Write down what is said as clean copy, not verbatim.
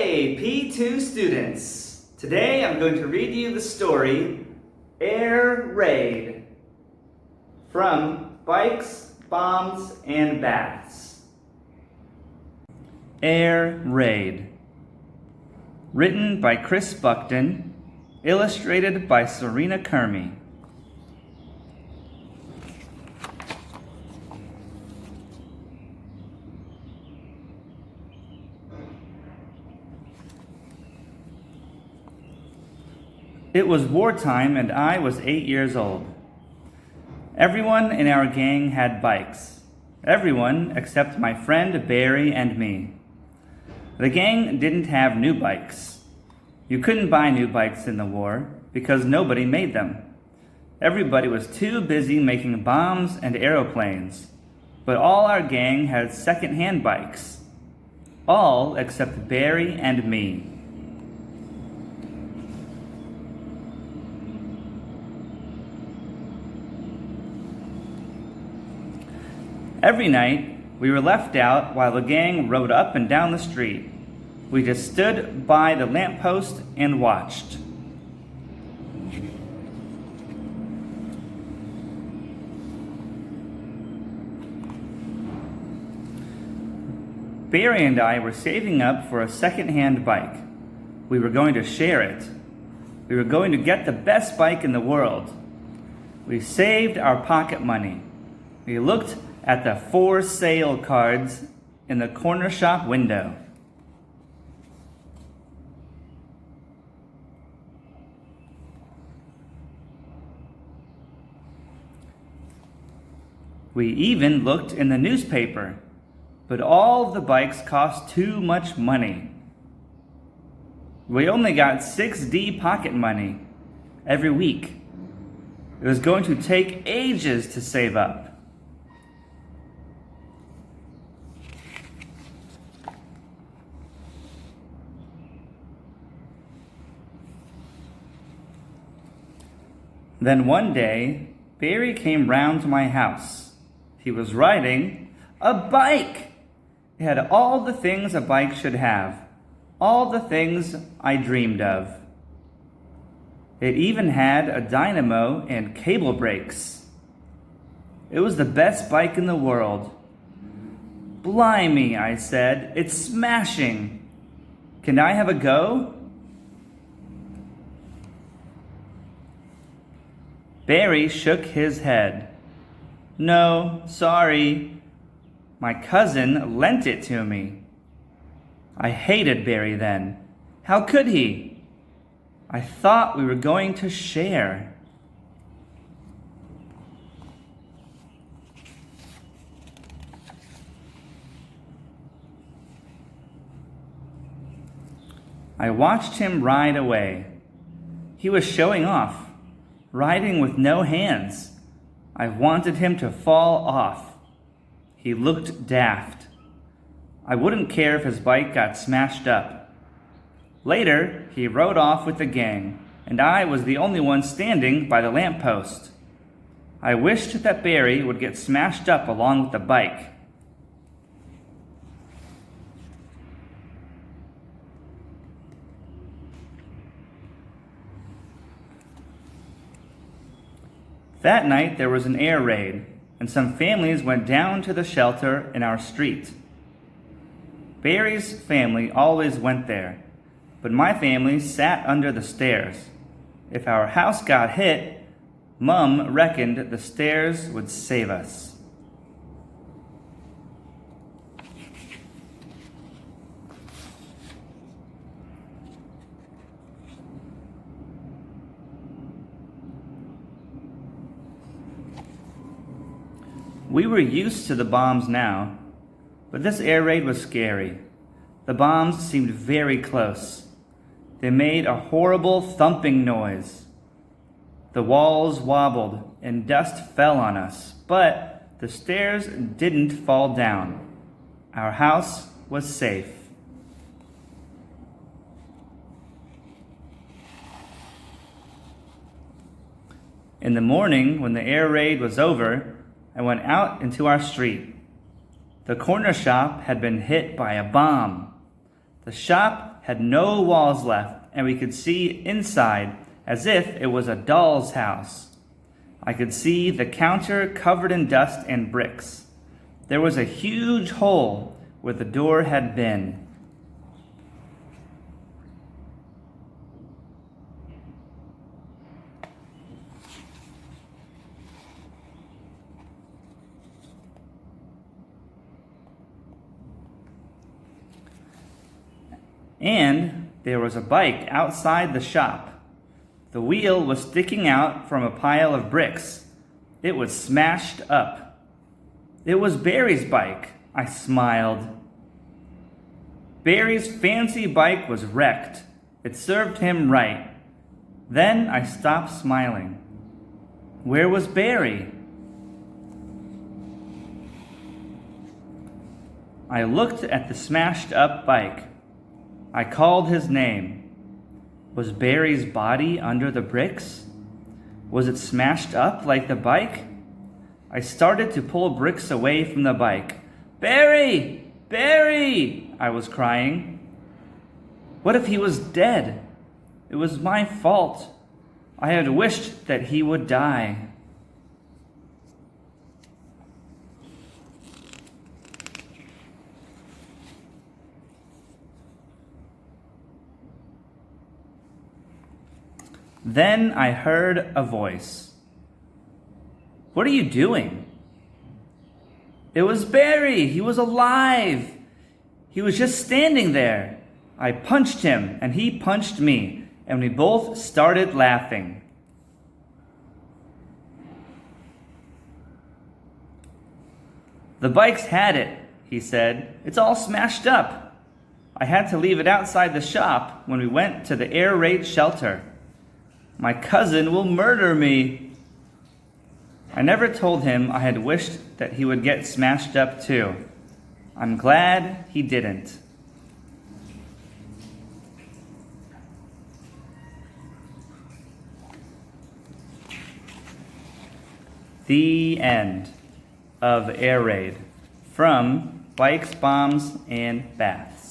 Hey, P2 students! Today I'm going to read you the story Air Raid from Bikes, Bombs, and Baths. Air Raid. Written by Chris Buckton, illustrated by Serena Kermy. It was wartime and I was 8 years old. Everyone in our gang had bikes. Everyone except my friend Barry and me. The gang didn't have new bikes. You couldn't buy new bikes in the war because nobody made them. Everybody was too busy making bombs and aeroplanes. But all our gang had second-hand bikes. All except Barry and me. Every night, we were left out while the gang rode up and down the street. We just stood by the lamppost and watched. Barry and I were saving up for a second-hand bike. We were going to share it. We were going to get the best bike in the world. We saved our pocket money. We looked at the for sale cards in the corner shop window. We even looked in the newspaper, but all the bikes cost too much money. We only got 6D pocket money every week. It was going to take ages to save up. Then one day, Barry came round to my house. He was riding a bike. It had all the things a bike should have, all the things I dreamed of. It even had a dynamo and cable brakes. It was the best bike in the world. Blimey, I said, it's smashing. Can I have a go? Barry shook his head. No, sorry. My cousin lent it to me. I hated Barry then. How could he? I thought we were going to share. I watched him ride away. He was showing off. Riding with no hands. I wanted him to fall off. He looked daft. I wouldn't care if his bike got smashed up. Later, he rode off with the gang, and I was the only one standing by the lamppost. I wished that Barry would get smashed up along with the bike. That night there was an air raid, and some families went down to the shelter in our street. Barry's family always went there, but my family sat under the stairs. If our house got hit, Mum reckoned the stairs would save us. We were used to the bombs now, but this air raid was scary. The bombs seemed very close. They made a horrible thumping noise. The walls wobbled and dust fell on us, but the stairs didn't fall down. Our house was safe. In the morning, when the air raid was over, I went out into our street. The corner shop had been hit by a bomb. The shop had no walls left, and we could see inside as if it was a doll's house. I could see the counter covered in dust and bricks. There was a huge hole where the door had been. And there was a bike outside the shop. The wheel was sticking out from a pile of bricks. It was smashed up. It was Barry's bike. I smiled. Barry's fancy bike was wrecked. It served him right. Then I stopped smiling. Where was Barry? I looked at the smashed up bike. I called his name. Was Barry's body under the bricks? Was it smashed up like the bike? I started to pull bricks away from the bike. Barry! Barry! I was crying. What if he was dead? It was my fault. I had wished that he would die. Then I heard a voice. What are you doing? It was Barry. He was alive. He was just standing there. I punched him and he punched me, and we both started laughing. The bike's had it, he said. It's all smashed up. I had to leave it outside the shop when we went to the air raid shelter. My cousin will murder me. I never told him I had wished that he would get smashed up too. I'm glad he didn't. The end of Air Raid from Bikes, Bombs, and Baths.